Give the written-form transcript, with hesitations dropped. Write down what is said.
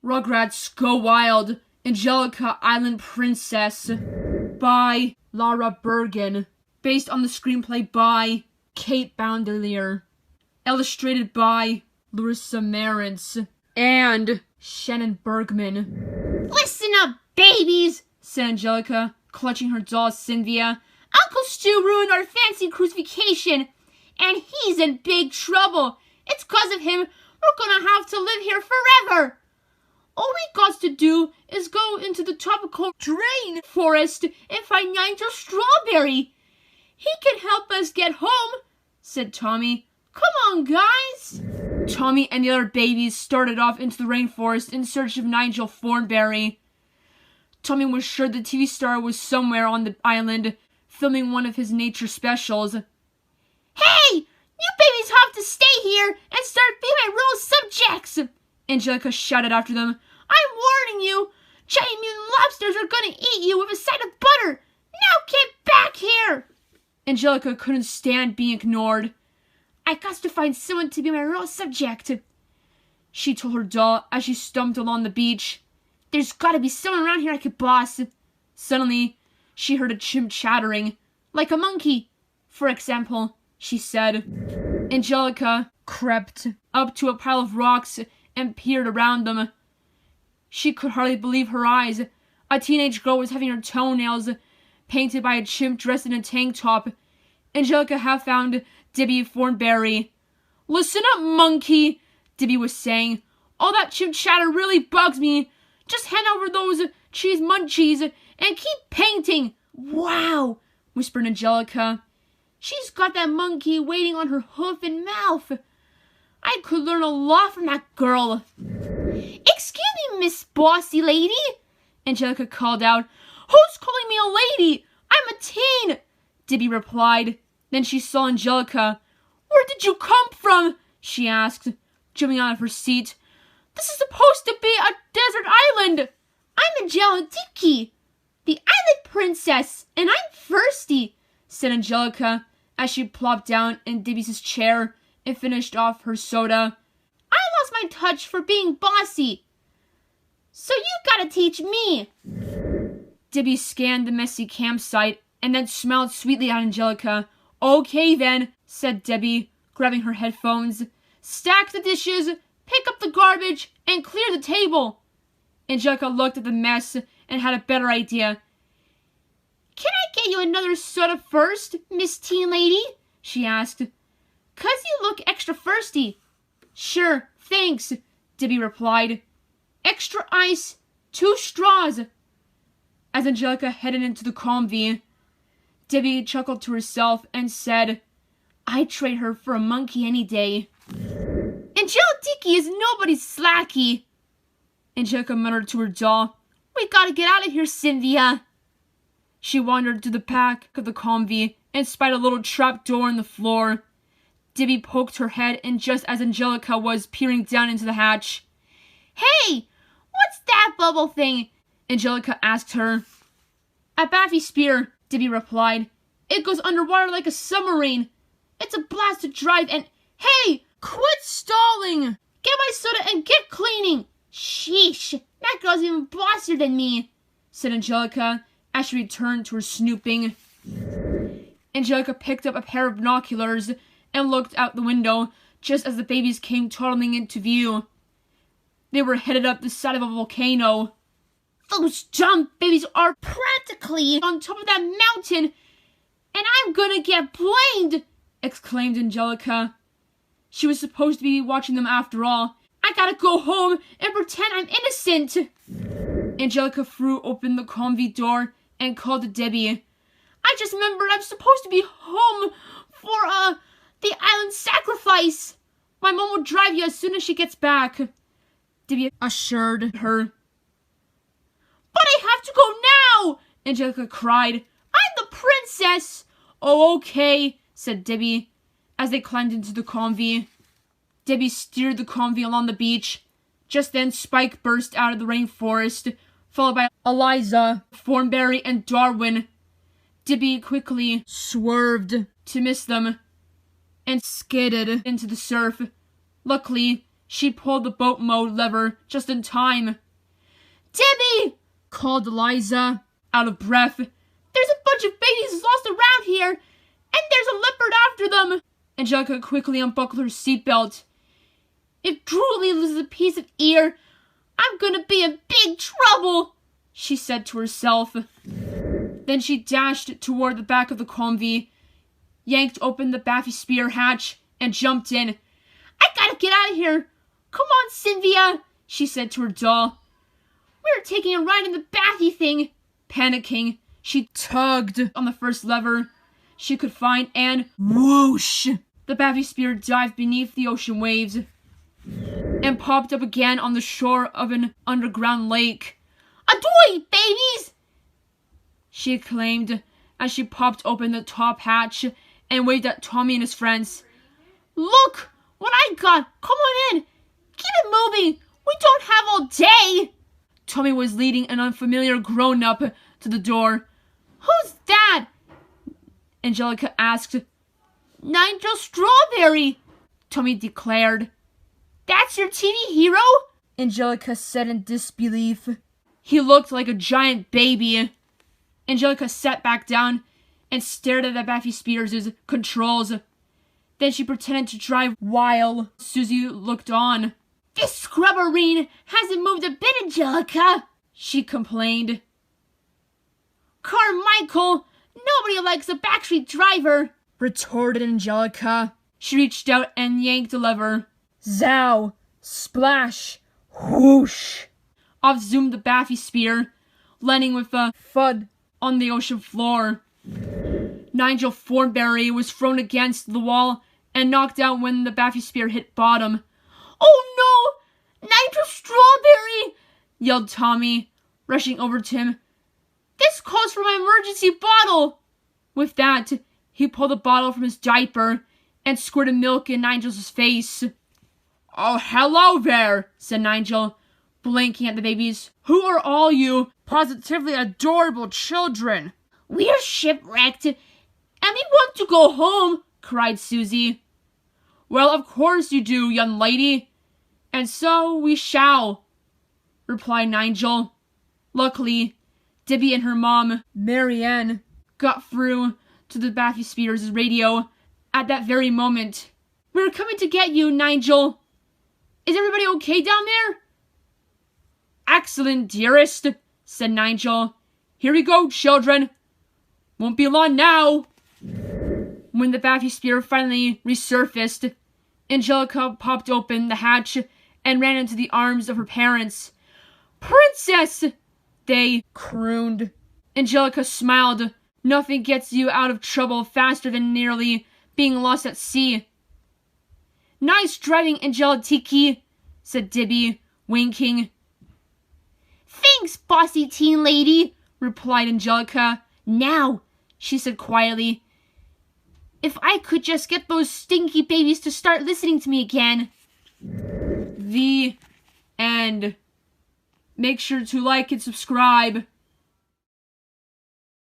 Rugrats Go Wild, Angelica Island Princess by Lara Bergen, based on the screenplay by Kate Boundelier, illustrated by Larissa Marantz and Shannon Bergman. Listen up, babies, said Angelica, clutching her doll Cynthia. Uncle Stu ruined our fancy cruise vacation, and he's in big trouble. It's 'cause of him we're gonna have to live here forever. All we got to do is go into the tropical rain forest and find Nigel Strawberry. He can help us get home, said Tommy. Come on, guys. Tommy and the other babies started off into the rainforest in search of Nigel Thornberry. Tommy was sure the TV star was somewhere on the island, filming one of his nature specials. Hey! You babies have to stay here and start being my real subjects! Angelica shouted after them. I'm warning you! Giant mutant lobsters are gonna eat you with a side of butter! Now get back here! Angelica couldn't stand being ignored. I got to find someone to be my real subject, she told her doll as she stumped along the beach. There's gotta be someone around here I could boss. Suddenly, she heard a chimp chattering. Like a monkey, for example, she said. Angelica crept up to a pile of rocks and peered around them. She could hardly believe her eyes. A teenage girl was having her toenails painted by a chimp dressed in a tank top. Angelica had found Debbie Thornberry. Listen up, monkey, Debbie was saying. All that chimp chatter really bugs me. Just hand over those cheese munchies and keep painting. Wow, whispered Angelica. She's got that monkey waiting on her hoof and mouth. I could learn a lot from that girl. Excuse me, Miss Bossy Lady, Angelica called out. Who's calling me a lady? I'm a teen, Debbie replied. Then she saw Angelica. Where did you come from? She asked, jumping out of her seat. This is supposed to be a desert island. I'm Angelica, the island princess, and I'm thirsty, said Angelica as she plopped down in Debbie's chair and finished off her soda. I lost my touch for being bossy, so you gotta teach me. Debbie scanned the messy campsite and then smiled sweetly at Angelica. Okay then, said Debbie, grabbing her headphones. Stack the dishes, pick up the garbage, and clear the table. Angelica looked at the mess and had a better idea. Can I get you another soda first, Miss Teen Lady? She asked. 'Cause you look extra thirsty. Sure, thanks, Debbie replied. Extra ice, 2 straws. As Angelica headed into the convy, Debbie chuckled to herself and said, I'd trade her for a monkey any day. Angelica is nobody's slacky, Angelica muttered to her doll. We gotta get out of here, Cynthia. She wandered to the back of the convy and spied a little trap door in the floor. Debbie poked her head in just as Angelica was peering down into the hatch. Hey, what's that bubble thing? Angelica asked her. A Baffy spear, Debbie replied. It goes underwater like a submarine. It's a blast to drive and... Hey, quit stalling! Get my soda and get cleaning! Sheesh, that girl's even bossier than me, said Angelica as she returned to her snooping. Angelica picked up a pair of binoculars and looked out the window just as the babies came toddling into view. They were headed up the side of a volcano. Those dumb babies are practically on top of that mountain, and I'm gonna get blamed, exclaimed Angelica. She was supposed to be watching them after all. I gotta go home and pretend I'm innocent. Angelica threw open the convy door and called to Debbie. I just remembered I'm supposed to be home for, the island sacrifice. My mom will drive you as soon as she gets back, Debbie assured her. But I have to go now, Angelica cried. I'm the princess. Oh, okay, said Debbie as they climbed into the convy. Debbie steered the convy along the beach. Just then, Spike burst out of the rainforest, followed by Eliza, Thornberry, and Darwin. Debbie quickly swerved to miss them and skidded into the surf. Luckily, She pulled the boat mode lever just in time. Debbie! Called Eliza, out of breath. There's a bunch of babies lost around here, and there's a leopard after them. Angelica quickly unbuckled her seatbelt. If Drooly loses a piece of ear, I'm gonna be in big trouble, she said to herself. Then she dashed toward the back of the Comvy, yanked open the Baffy Spear hatch, and jumped in. I gotta get out of here. Come on, Cynthia, she said to her doll. We're taking a ride in the Baffy thing. Panicking, she tugged on the first lever she could find, and whoosh! The Baffy Spear dived beneath the ocean waves and popped up again on the shore of an underground lake. Ahoy, babies! She exclaimed as she popped open the top hatch and waved at Tommy and his friends. Look what I got! Come on in! Keep it moving! We don't have all day! Tommy was leading an unfamiliar grown-up to the door. Who's that? Angelica asked. Nigel Strawberry, Tommy declared. That's your TV hero? Angelica said in disbelief. He looked like a giant baby. Angelica sat back down and stared at the Baffy Spears' controls. Then she pretended to drive while Susie looked on. This scrubberine hasn't moved a bit, Angelica, she complained. Carmichael, nobody likes a backstreet driver, retorted Angelica. She reached out and yanked the lever. Zow! Splash! Whoosh! Off zoomed the Baffy Spear, landing with a thud on the ocean floor. Nigel Thornberry was thrown against the wall and knocked out when the Baffy Spear hit bottom. Oh no! Nigel Strawberry! Yelled Tommy, rushing over to him. This calls for my emergency bottle! With that, he pulled a bottle from his diaper and squirted milk in Nigel's face. Oh, hello there, said Nigel, blinking at the babies. Who are all you positively adorable children? We're shipwrecked, and we want to go home, cried Susie. Well, of course you do, young lady. And so we shall, replied Nigel. Luckily, Debbie and her mom, Marianne, got through to the Baffy Spears' radio at that very moment. We're coming to get you, Nigel. Is everybody okay down there? Excellent, dearest, said Nigel. Here we go, children. Won't be long now. When the Baffy Spear finally resurfaced, Angelica popped open the hatch and ran into the arms of her parents. Princess! They crooned. Angelica smiled. Nothing gets you out of trouble faster than nearly being lost at sea. Nice driving, Angelitiki, said Debbie, winking. Thanks, bossy teen lady, replied Angelica. Now, she said quietly, if I could just get those stinky babies to start listening to me again. The end. Make sure to like and subscribe.